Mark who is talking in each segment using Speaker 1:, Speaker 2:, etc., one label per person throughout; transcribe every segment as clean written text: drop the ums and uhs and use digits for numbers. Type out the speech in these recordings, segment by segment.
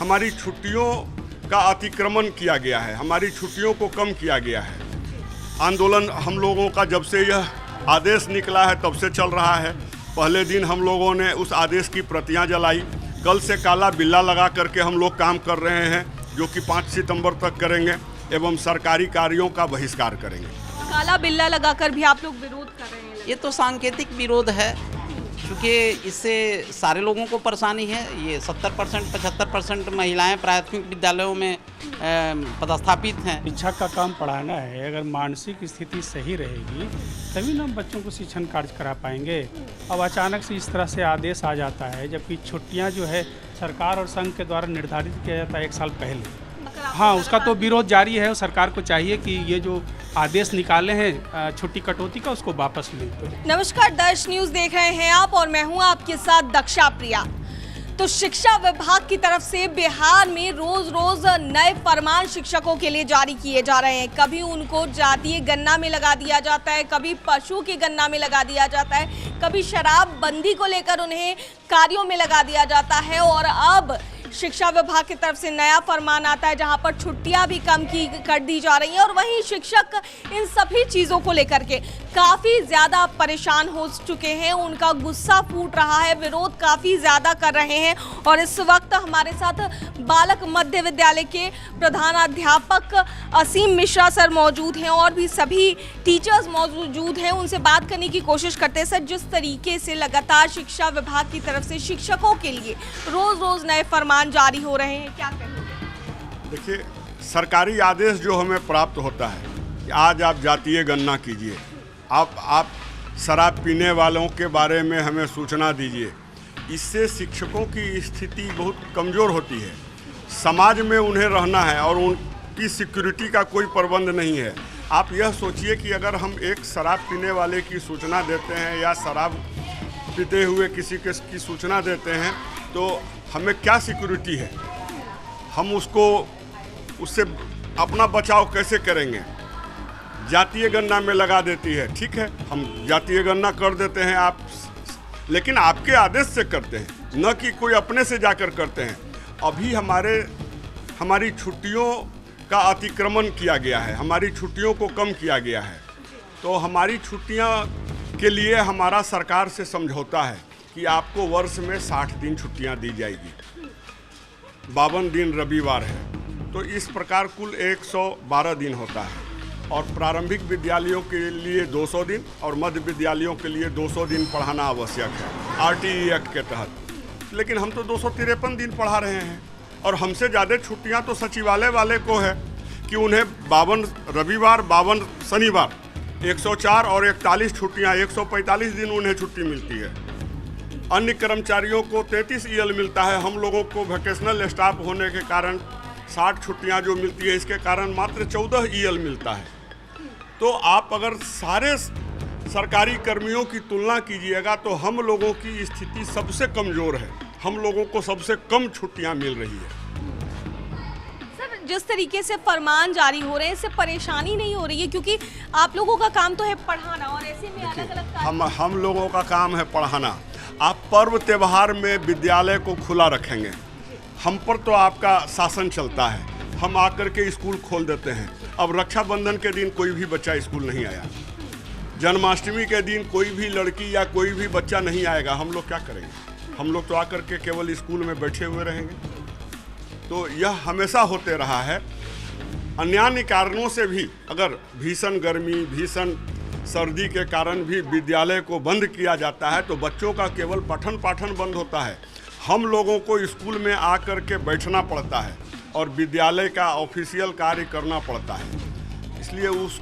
Speaker 1: हमारी छुट्टियों का अतिक्रमण किया गया है, हमारी छुट्टियों को कम किया गया है। आंदोलन हम लोगों का जब से यह आदेश निकला है तब से चल रहा है। पहले दिन हम लोगों ने उस आदेश की प्रतियां जलाई। कल से काला बिल्ला लगा करके हम लोग काम कर रहे हैं, जो कि 5 सितंबर तक करेंगे एवं सरकारी कार्यों का बहिष्कार करेंगे।
Speaker 2: काला बिल्ला लगाकर भी आप लोग विरोध कर रहे हैं?
Speaker 3: ये तो सांकेतिक विरोध है, क्योंकि इससे सारे लोगों को परेशानी है। ये 70% 75% महिलाएं प्राथमिक विद्यालयों में पदस्थापित हैं।
Speaker 4: शिक्षा का काम पढ़ाना है। अगर मानसिक स्थिति सही रहेगी तभी ना बच्चों को शिक्षण कार्य करा पाएंगे। अब अचानक से इस तरह से आदेश आ जाता है, जबकि छुट्टियां जो है सरकार और संघ के द्वारा निर्धारित किया जाता है 1 साल पहले। हाँ, उसका तो विरोध जारी है और सरकार को चाहिए कि ये जो आदेश निकाले हैं छुट्टी कटौती का, उसको वापस लें।
Speaker 2: नमस्कार, दर्श न्यूज़ देख रहे हैं आप और मैं हूं आपके साथ दक्षा प्रिया। तो शिक्षा विभाग की तरफ से बिहार में रोज रोज नए फरमान शिक्षकों के लिए जारी किए जा रहे हैं। कभी उनको जातीय गणना में लगा दिया जाता है, कभी पशु की गणना में लगा दिया जाता है, कभी शराबबंदी को लेकर उन्हें कार्यों में लगा दिया जाता है। और अब शिक्षा विभाग की तरफ से नया फरमान आता है जहां पर छुट्टियां भी कम कर दी जा रही हैं। और वहीं शिक्षक इन सभी चीज़ों को लेकर के काफ़ी ज़्यादा परेशान हो चुके हैं, उनका गुस्सा फूट रहा है, विरोध काफ़ी ज़्यादा कर रहे हैं। और इस वक्त हमारे साथ बालक मध्य विद्यालय के प्रधानाध्यापक असीम मिश्रा सर मौजूद हैं और भी सभी टीचर्स मौजूद हैं। उनसे बात करने की कोशिश करते हैं। सर, जिस तरीके से लगातार शिक्षा विभाग की तरफ से शिक्षकों के लिए रोज़ रोज़ नए फरमान जारी हो रहे हैं, क्या कहेंगे?
Speaker 1: देखिए, सरकारी आदेश जो हमें प्राप्त होता है कि आज आप जातीय गणना कीजिए, आप शराब पीने वालों के बारे में हमें सूचना दीजिए, इससे शिक्षकों की स्थिति बहुत कमज़ोर होती है। समाज में उन्हें रहना है और उनकी सिक्योरिटी का कोई प्रबंध नहीं है। आप यह सोचिए कि अगर हम एक शराब पीने वाले की सूचना देते हैं या शराब पीते हुए किसी की सूचना देते हैं तो हमें क्या सिक्योरिटी है? हम उससे अपना बचाव कैसे करेंगे? जातीय गणना में लगा देती है, ठीक है, हम जातीय गणना कर देते हैं आप, लेकिन आपके आदेश से करते हैं, न कि कोई अपने से जाकर करते हैं। अभी हमारी छुट्टियों का अतिक्रमण किया गया है, हमारी छुट्टियों को कम किया गया है। तो हमारी छुट्टियां के लिए हमारा सरकार से समझौता है कि आपको वर्ष में 60 दिन छुट्टियां दी जाएगी, 52 दिन रविवार है, तो इस प्रकार कुल 112 दिन होता है। और प्रारंभिक विद्यालयों के लिए 200 दिन और मध्य विद्यालयों के लिए 200 दिन पढ़ाना आवश्यक है RTE एक्ट के तहत। लेकिन हम तो 253 दिन पढ़ा रहे हैं और हमसे ज़्यादा छुट्टियां तो सचिवालय वाले को है कि उन्हें 52 रविवार, 52 शनिवार, 104 और 41 छुट्टियाँ, 145 दिन उन्हें छुट्टी मिलती है। अन्य कर्मचारियों को 33 EL मिलता है। हम लोगों को वोकेशनल स्टाफ होने के कारण 60 छुट्टियां जो मिलती है, इसके कारण मात्र 14 EL मिलता है। तो आप अगर सारे सरकारी कर्मियों की तुलना कीजिएगा तो हम लोगों की स्थिति सबसे कमज़ोर है, हम लोगों को सबसे कम छुट्टियां मिल रही है।
Speaker 2: सर, जिस तरीके से फरमान जारी हो रहे हैं इससे परेशानी नहीं हो रही है? क्योंकि आप लोगों का काम तो है पढ़ाना और ऐसे में अलग-अलग
Speaker 1: हम लोगों का काम है पढ़ाना। आप पर्व त्यौहार में विद्यालय को खुला रखेंगे, हम पर तो आपका शासन चलता है, हम आकर के स्कूल खोल देते हैं। अब रक्षाबंधन के दिन कोई भी बच्चा स्कूल नहीं आया, जन्माष्टमी के दिन कोई भी लड़की या कोई भी बच्चा नहीं आएगा, हम लोग क्या करेंगे? हम लोग तो आकर के केवल स्कूल में बैठे हुए रहेंगे। तो यह हमेशा होते रहा है। अन्य कारणों से भी, अगर भीषण गर्मी, भीषण सर्दी के कारण भी विद्यालय को बंद किया जाता है तो बच्चों का केवल पठन पाठन बंद होता है। हम लोगों को स्कूल में आकर के बैठना पड़ता है और विद्यालय का ऑफिशियल कार्य करना पड़ता है। इसलिए उस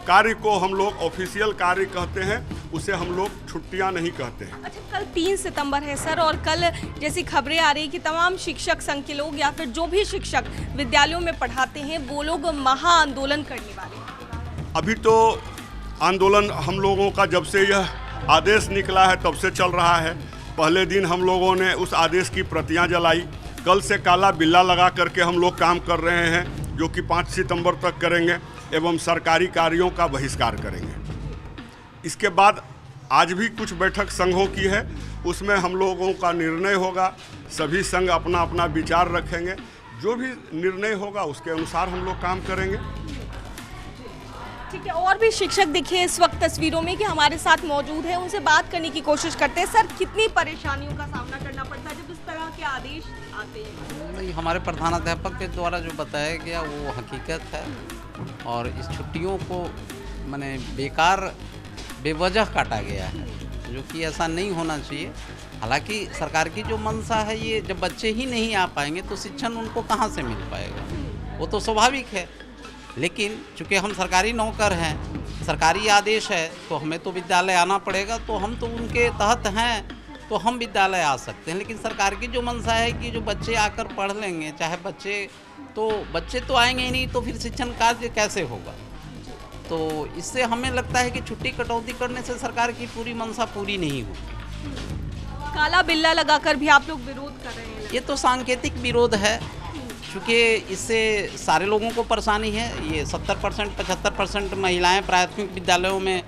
Speaker 1: कार्य को हम लोग ऑफिशियल कार्य कहते हैं, उसे हम लोग छुट्टियां नहीं कहते हैं।
Speaker 2: अच्छा, कल 3 सितंबर है सर, और कल जैसी खबरें आ रही कि तमाम शिक्षक संघ के लोग या फिर जो भी शिक्षक विद्यालयों में पढ़ाते हैं वो लोग महा आंदोलन करने वाले हैं।
Speaker 1: अभी तो आंदोलन हम लोगों का जब से यह आदेश निकला है तब से चल रहा है। पहले दिन हम लोगों ने उस आदेश की प्रतियां जलाई। कल से काला बिल्ला लगा करके हम लोग काम कर रहे हैं, जो कि 5 सितंबर तक करेंगे एवं सरकारी कार्यों का बहिष्कार करेंगे। इसके बाद आज भी कुछ बैठक संघों की है, उसमें हम लोगों का निर्णय होगा। सभी संघ अपना अपना विचार रखेंगे, जो भी निर्णय होगा उसके अनुसार हम लोग काम करेंगे।
Speaker 2: ठीक है, और भी शिक्षक दिखे इस वक्त तस्वीरों में कि हमारे साथ मौजूद है, उनसे बात करने की कोशिश करते हैं। सर, कितनी परेशानियों का सामना करना पड़ता है जब इस तरह के आदेश आते हैं?
Speaker 3: नहीं, हमारे प्रधानाध्यापक के द्वारा जो बताया गया वो हकीकत है, और इस छुट्टियों को माने बेकार बेवजह काटा गया है, जो कि ऐसा नहीं होना चाहिए। हालांकि सरकार की जो मंशा है, ये जब बच्चे ही नहीं आ पाएंगे तो शिक्षण उनको कहाँ से मिल पाएगा, वो तो स्वाभाविक है। लेकिन चूँकि हम सरकारी नौकर हैं, सरकारी आदेश है, तो हमें तो विद्यालय आना पड़ेगा, तो हम तो उनके तहत हैं, तो हम विद्यालय आ सकते हैं। लेकिन सरकार की जो मंशा है कि जो बच्चे आकर पढ़ लेंगे, चाहे बच्चे तो आएंगे ही नहीं, तो फिर शिक्षण कार्य कैसे होगा। तो इससे हमें लगता है कि छुट्टी कटौती करने से सरकार की पूरी मंशा पूरी नहीं होगी।
Speaker 2: काला बिल्ला लगाकर भी आप लोग विरोध कर रहे हैं?
Speaker 3: ये तो सांकेतिक विरोध है, क्योंकि इससे सारे लोगों को परेशानी है। ये 70% 75% महिलाएं प्राथमिक विद्यालयों में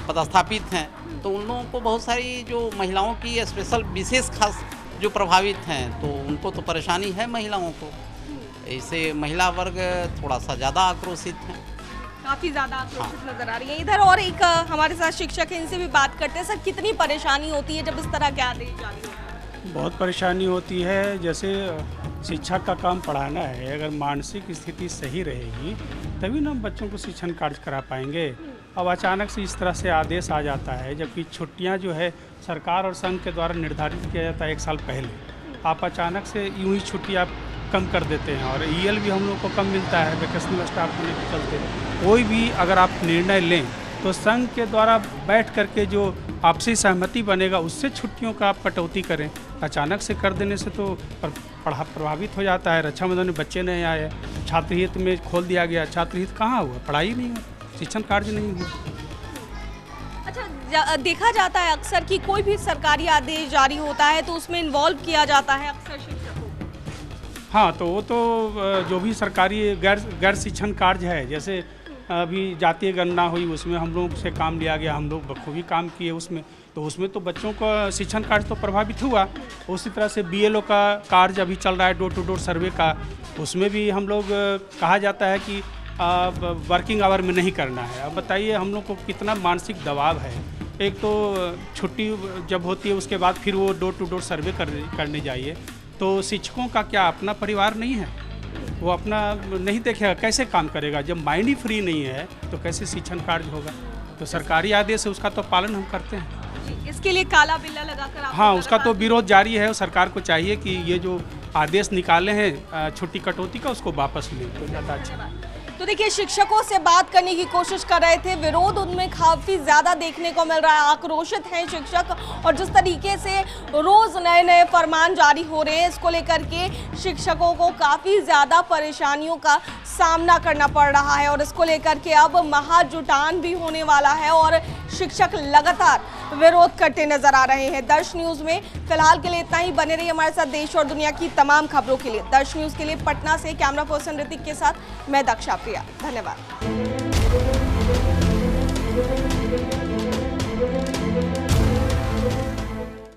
Speaker 3: पदस्थापित हैं, तो उन लोगों को बहुत सारी जो महिलाओं की स्पेशल विशेष खास जो प्रभावित हैं, तो उनको तो परेशानी है महिलाओं को। इससे महिला वर्ग थोड़ा सा ज़्यादा आक्रोशित है,
Speaker 2: काफ़ी ज़्यादा आक्रोशित नजर आ रही है। इधर और एक हमारे साथ शिक्षक हैं, इनसे भी बात करते हैं। सर, कितनी परेशानी होती है जब इस तरह के आदेश जारी होते हैं?
Speaker 4: बहुत परेशानी होती है। जैसे शिक्षक का काम पढ़ाना है, अगर मानसिक स्थिति सही रहेगी तभी ना हम बच्चों को शिक्षण कार्य करा पाएंगे। अब अचानक से इस तरह से आदेश आ जाता है, जबकि छुट्टियां जो है सरकार और संघ के द्वारा निर्धारित किया जाता है 1 साल पहले। आप अचानक से यूं ही छुट्टी आप कम कर देते हैं, और ईएल भी हम लोग को कम मिलता है वेकेशनल स्टाफ होने के चलते। कोई भी अगर आप निर्णय लें तो संघ के द्वारा बैठ करके जो आपसी सहमति बनेगा उससे छुट्टियों का आप कटौती करें। अचानक से कर देने से तो प्रभावित हो जाता है। रक्षाबंधन में बच्चे नहीं आए, छात्र हित में खोल दिया गया, छात्र हित कहाँ हुआ? पढ़ाई नहीं हुआ, शिक्षण कार्य नहीं हुआ।
Speaker 2: अच्छा, देखा जाता है अक्सर कि कोई भी सरकारी आदेश जारी होता है तो उसमें इन्वॉल्व किया जाता है अक्सर शिक्षकों को।
Speaker 4: हाँ, तो वो तो जो भी सरकारी गैर शिक्षण कार्य है, जैसे अभी जातीय गणना हुई, उसमें हम लोग से काम लिया गया, हम लोग बखूबी काम किए उसमें, तो उसमें तो बच्चों का शिक्षण कार्य तो प्रभावित हुआ। उसी तरह से बीएलओ का कार्य अभी चल रहा है, डोर टू डोर सर्वे का, उसमें भी हम लोग कहा जाता है कि वर्किंग आवर में नहीं करना है। अब बताइए हम लोग को कितना मानसिक दबाव है। एक तो छुट्टी जब होती है उसके बाद फिर वो डोर टू डोर सर्वे करने जाइए, तो शिक्षकों का क्या अपना परिवार नहीं है? वो अपना नहीं देखेगा, कैसे काम करेगा? जब माइंड ही फ्री नहीं है तो कैसे शिक्षण कार्य होगा? तो सरकारी आदेश है, उसका तो पालन हम करते हैं।
Speaker 2: इसके लिए काला बिल्ला लगाकर आप
Speaker 4: हाँ, उसका तो विरोध जारी है। सरकार को चाहिए कि ये जो आदेश निकाले हैं छुट्टी कटौती का, उसको वापस लें तो ज़्यादा अच्छा।
Speaker 2: तो देखिए, शिक्षकों से बात करने की कोशिश कर रहे थे, विरोध उनमें काफ़ी ज़्यादा देखने को मिल रहा है। आक्रोशित हैं शिक्षक, और जिस तरीके से रोज़ नए नए फरमान जारी हो रहे हैं, इसको लेकर के शिक्षकों को काफ़ी ज़्यादा परेशानियों का सामना करना पड़ रहा है, और इसको लेकर के अब महाजुटान भी होने वाला है, और शिक्षक लगातार विरोध करते नजर आ रहे हैं। दर्श न्यूज़ में फिलहाल के लिए इतना ही। बने रहिए हमारे साथ देश और दुनिया की तमाम खबरों के लिए। दर्श न्यूज़ के लिए पटना से कैमरा पर्सन ऋतिक के साथ मैं दक्षा प्रिया। धन्यवाद।